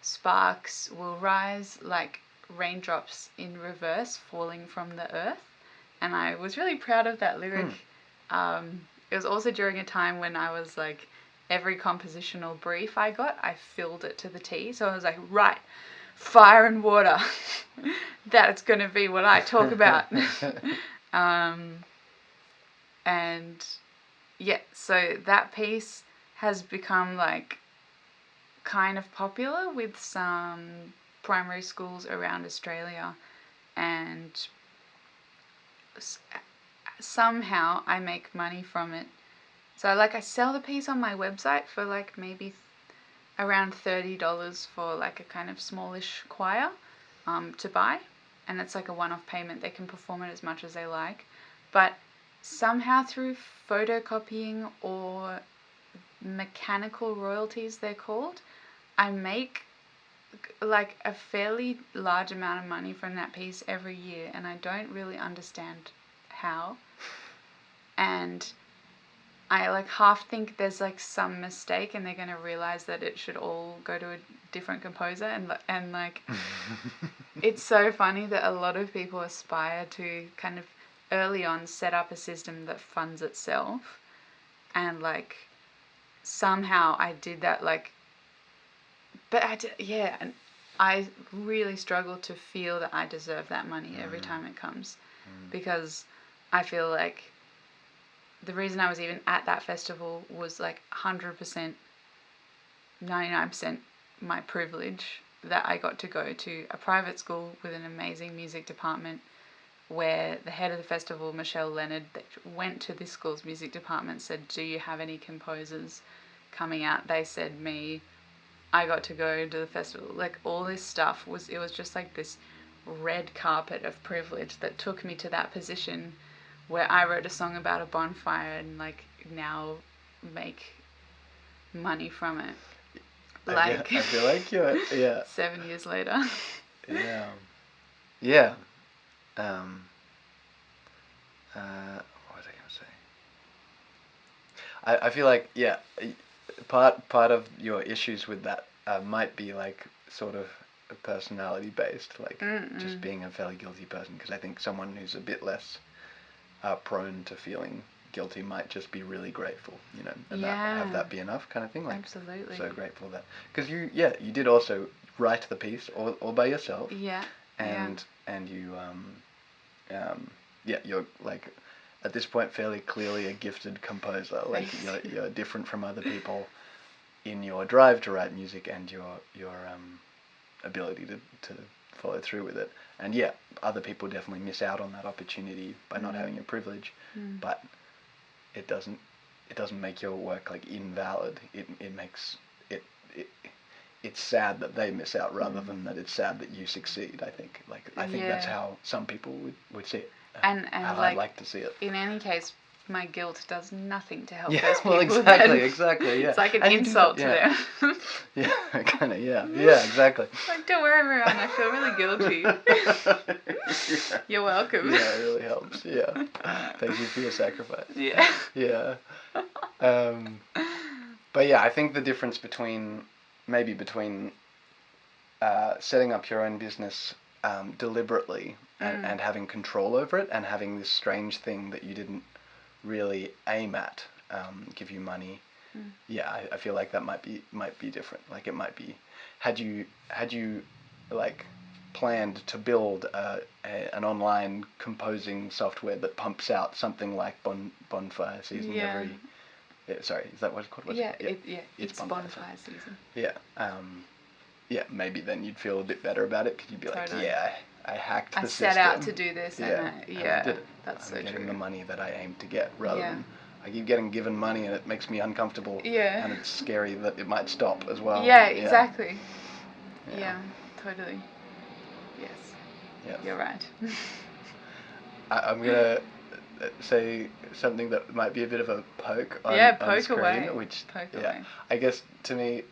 sparks will rise like raindrops in reverse falling from the earth, and I was really proud of that lyric. It was also during a time when I was like, every compositional brief I got, I filled it to the T. So I was like, right, fire and water. That's going to be what I talk about. And yeah, so that piece has become like kind of popular with some primary schools around Australia, and somehow I make money from it. So like I sell the piece on my website for like maybe around $30 for like a kind of smallish choir to buy, and it's like a one-off payment. They can perform it as much as they like, but somehow through photocopying or mechanical royalties they're called, I make like a fairly large amount of money from that piece every year, and I don't really understand how. And I like half think there's like some mistake and they're going to realize that it should all go to a different composer, and like it's so funny that a lot of people aspire to kind of early on set up a system that funds itself, and like somehow I did that, like, but and I really struggle to feel that I deserve that money every time it comes, because I feel like the reason I was even at that festival was like 100%, 99% my privilege that I got to go to a private school with an amazing music department, where the head of the festival, Michelle Leonard, went to this school's music department, said, do you have any composers coming out? They said me. I got to go to the festival. Like, all this stuff it was just like this red carpet of privilege that took me to that position where I wrote a song about a bonfire and like now make money from it. Like, I feel like you're 7 years later. Yeah. What was I gonna say? I feel like part of your issues with that might be like sort of personality based, like just being a fairly guilty person. Because I think someone who's a bit less prone to feeling guilty might just be really grateful, and have that be enough, kind of thing. Like, absolutely. So grateful that, because you did also write the piece all by yourself. Yeah. And you you're like at this point fairly clearly a gifted composer. Like you're different from other people in your drive to write music and your ability to follow through with it. And other people definitely miss out on that opportunity by not having a privilege, but it doesn't make your work like invalid. It makes it it's sad that they miss out rather than that it's sad that you succeed. I think that's how some people would see it, and how like, I'd like to see it. In any case, my guilt does nothing to help Yeah, those people. well, exactly, yeah. It's like an insult to them. Yeah, kind of, yeah, exactly. Like, don't worry, everyone, I feel really guilty. Yeah. You're welcome. Yeah, it really helps, yeah. Thank you for your sacrifice. Yeah. Yeah. But yeah, I think the difference between setting up your own business deliberately and having control over it, and having this strange thing that you didn't really aim at give you money. I feel like that might be different. Like, it might be, had you like planned to build an online composing software that pumps out something like Bonfire Season every. Sorry, is that what it's called? It's bonfire season. Yeah, maybe then you'd feel a bit better about it, because you'd be totally. like, I hacked the system. I set out to do this, and I did it. That's I'm so getting true. the money that I aimed to get, rather than I keep getting given money and it makes me uncomfortable. Yeah. And it's scary that it might stop as well. Yeah, exactly. Yeah, totally. Yes. Yes. You're right. I'm gonna say something that might be a bit of a poke on, poke screen, away. which Poke away. I guess to me,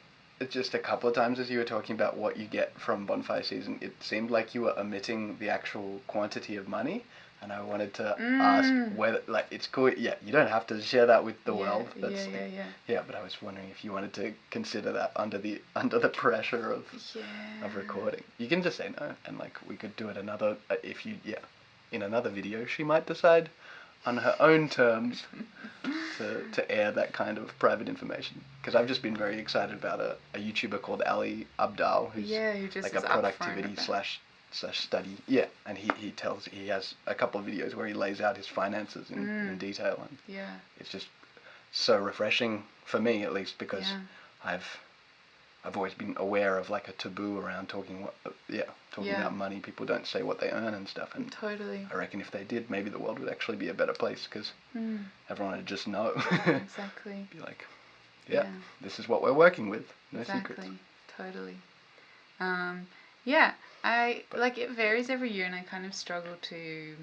just a couple of times as you were talking about what you get from Bonfire Season, it seemed like you were omitting the actual quantity of money. and I wanted to ask whether, like, it's cool. Yeah, you don't have to share that with the world. That's yeah. But I was wondering if you wanted to consider that under the pressure of recording. You can just say no, and like we could do it another in another video. She might decide on her own terms to air that kind of private information. Because I've just been very excited about a YouTuber called Ali Abdal, who's who just like a productivity slash study. Yeah, and he has a couple of videos where he lays out his finances in detail, and it's just so refreshing for me, at least, because I've always been aware of like a taboo around talking about money. People don't say what they earn and stuff, and totally. I reckon if they did, maybe the world would actually be a better place, because everyone would just know. Exactly. Be like, this is what we're working with. No exactly. secrets. Totally. It varies every year, and I kind of struggle to.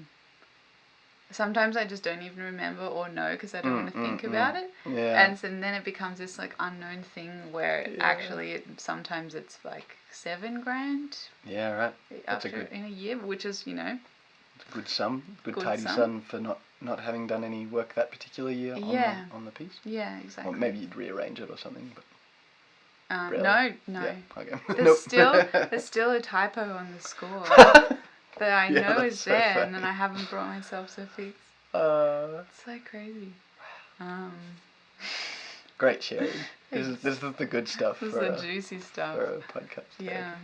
Sometimes I just don't even remember or know because I don't want to think about it. Yeah. And then it becomes this like unknown thing where actually sometimes it's like $7,000. Yeah, right. That's in a year, which is, It's a good sum, tidy sum for not having done any work that particular year on the piece. Yeah, exactly. Or maybe you'd rearrange it or something, but. No. Yeah, okay. There's still a typo on the score that I know is so there, funny. And then I haven't brought myself to fix. It's so crazy. Great sharing. This is the good stuff. This is the juicy stuff for a podcast. Yeah.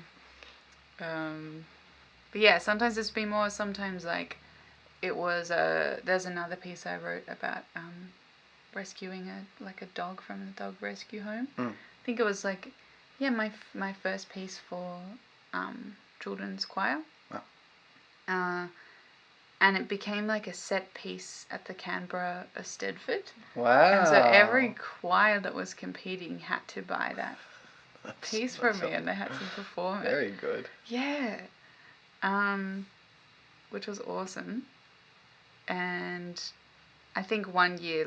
But yeah, sometimes it's been more. Sometimes like it was there's another piece I wrote about rescuing a dog from the dog rescue home. I think it was like, my first piece for children's choir. Wow. And it became like a set piece at the Canberra Eisteddfod. Wow. And so every choir that was competing had to buy that piece from me, and they had to perform it. Very good. Yeah. Which was awesome. And I think one year,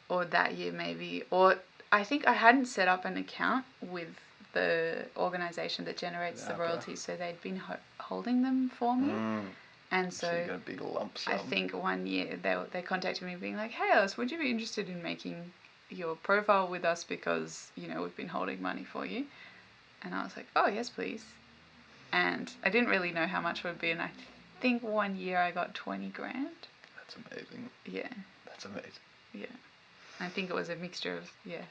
or that year maybe, or I think I hadn't set up an account with the organisation that generates the royalties, so they'd been holding them for me. And so you got a big lump sum. I think one year they contacted me being like, hey Alice, would you be interested in making your profile with us because, we've been holding money for you? And I was like, oh, yes, please. And I didn't really know how much it would be, and I think one year I got $20,000. That's amazing. Yeah. That's amazing. Yeah. I think it was a mixture of, I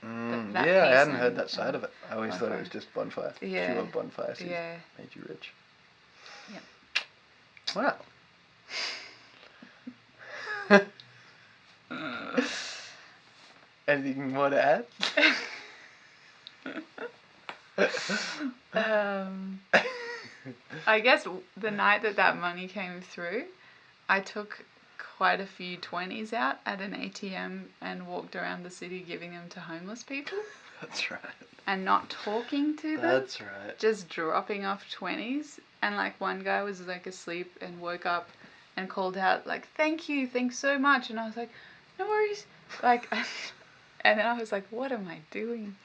hadn't heard that side of it. I always thought it was just bonfire. Yeah. Pure bonfire season. Yeah. Made you rich. Yeah. Wow. Anything more to add? I guess the night that money came through, I took quite a few 20s out at an ATM and walked around the city giving them to homeless people. That's right. And not talking to them. That's right. Just dropping off 20s. And one guy was asleep and woke up and called out thank you, thanks so much. And I was like, no worries. And then I was like, what am I doing?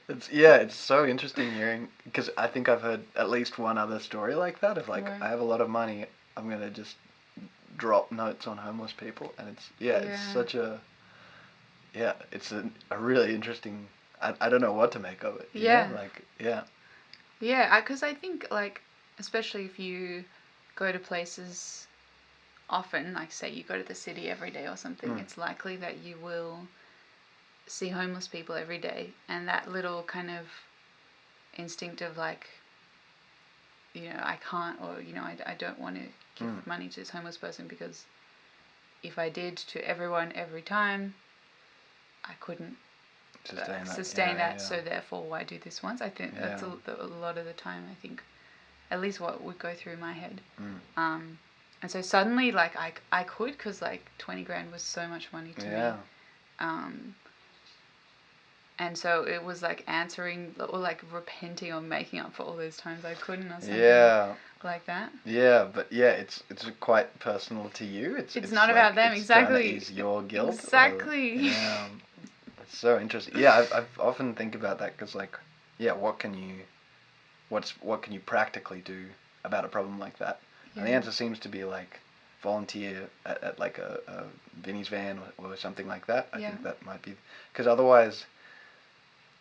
It's so interesting hearing, because I think I've heard at least one other story like that of right. I have a lot of money, I'm going to just drop notes on homeless people, and it's such a it's a really interesting, I don't know what to make of it. Because I think especially if you go to places often, say you go to the city every day or something, it's likely that you will see homeless people every day, and that little kind of instinct of I can't, or I don't want to give money to this homeless person, because if I did to everyone every time, I couldn't sustain that. So therefore, why do this once? I think that's a lot of the time, I think, at least what would go through my head. And so suddenly I could, because $20,000 was so much money to me. And so it was answering or repenting or making up for all those times I couldn't, or something like that. Yeah, but it's quite personal to you. It's not about them, exactly. It's your guilt. Exactly. It's so interesting. Yeah, I've often think about that, because what can you practically do about a problem like that? And the answer seems to be like volunteer at like a Vinnie's van or something like that. I think that might be, because otherwise,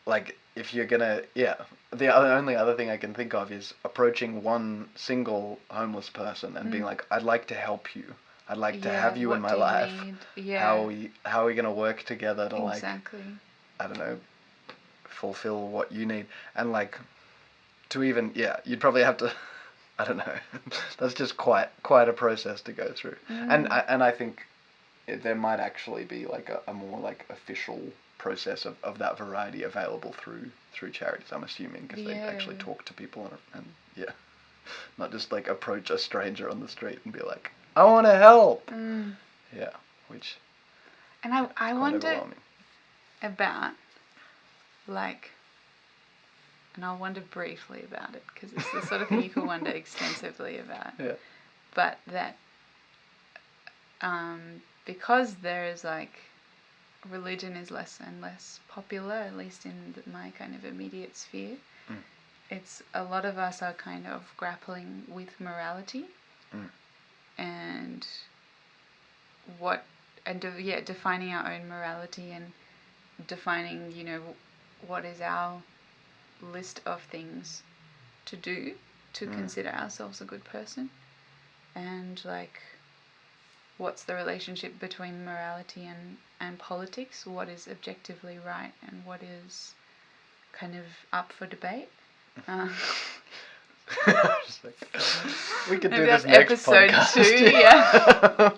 like, if you're gonna, the only other thing I can think of is approaching one single homeless person and being like, I'd like to help you. I'd like to have you in my life. How are we gonna work together to like, I don't know, fulfill what you need? And like, to even, you'd probably have to, I don't know, that's just quite a process to go through. And I think there might actually be like a more like official process of that variety available through charities, I'm assuming, because they actually talk to people and not just like approach a stranger on the street and be like, I want to help. Which and I wonder about like, and I'll wonder briefly about it because it's the sort of thing you can wonder extensively about. But that because there is like, religion is less and less popular, at least in my kind of immediate sphere. It's a lot of us are kind of grappling with morality and defining our own morality and defining, what is our list of things to do to consider ourselves a good person, and like, what's the relationship between morality and politics? What is objectively right and what is kind of up for debate? We could do this next episode podcast.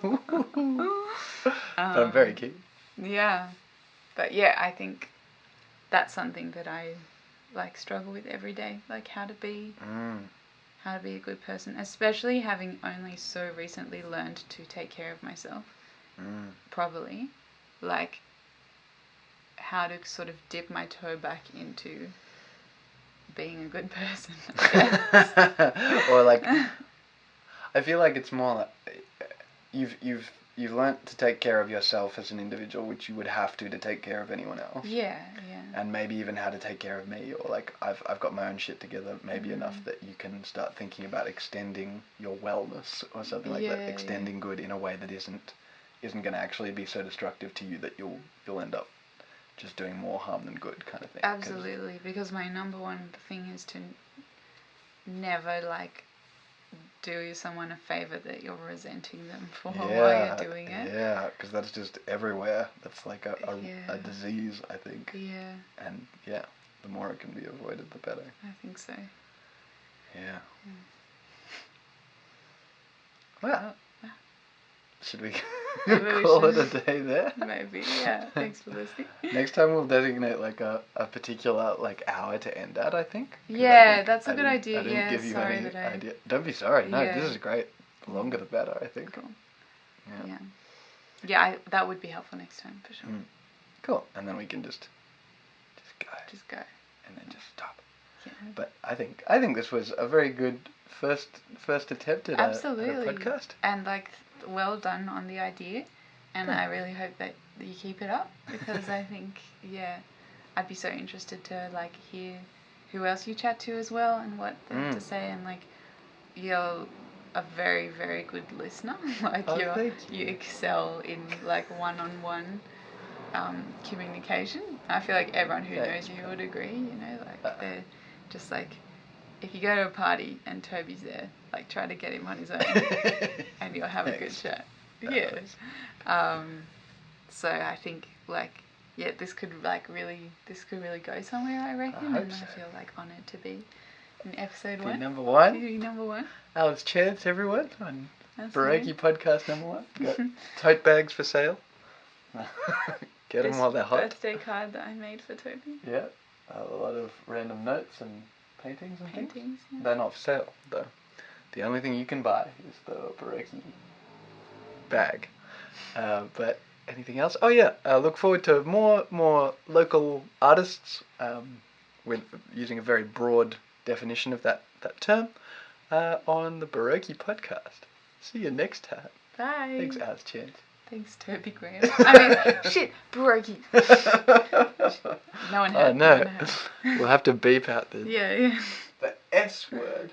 2, But I'm very keen. But I think that's something that I like struggle with every day, like how to be a good person, especially having only so recently learned to take care of myself properly, like how to sort of dip my toe back into being a good person, I guess. Or like, I feel like it's more like you've learnt to take care of yourself as an individual, which you would have to take care of anyone else. And maybe even how to take care of me, or like I've got my own shit together, maybe enough that you can start thinking about extending your wellness or something like that, extending good in a way that isn't going to actually be so destructive to you that you'll end up just doing more harm than good, kind of thing. Absolutely, because my number one thing is to never like do someone a favour that you're resenting them for while you're doing it. Yeah, because that's just everywhere. That's like a disease, I think. And the more it can be avoided, the better. I think so. Well, should we call it a day there? Maybe, Thanks for listening. Next time we'll designate like a particular like hour to end at, I think. That's a good idea. I didn't give you any idea. Don't be sorry. No, this is great. The longer the better, I think. Cool. Yeah, that would be helpful next time for sure. Cool. And then we can just go. Just go. And then just stop. Yeah. But I think this was a very good first attempt at a podcast. And like, well done on the idea. And I really hope that you keep it up, because I think, I'd be so interested to like hear who else you chat to as well and what they have to say. And like, you're a very, very good listener. Like you excel in like one-on-one communication. I feel like everyone who knows you would agree. Like they're just like, if you go to a party and Toby's there, like try to get him on his own, and you'll have a good chat. So I think like this could really go somewhere, I reckon. I feel like honoured to be in episode 1. Number 1. Be number 1. Alex Chance, everyone, on Boroky podcast number 1. Got tote bags for sale. Get them while they're hot. Birthday card that I made for Toby. Yeah, a lot of random notes and paintings and things. Yeah. They're not for sale though. The only thing you can buy is the Boroky bag. But anything else? Oh yeah, look forward to more local artists with using a very broad definition of that term on the Boroky podcast. See you next time. Bye. Thanks, Alex Chance. Thanks, Toby Graham. I mean, shit, Boroky. No one had. Oh no, we'll have to beep out the the S word.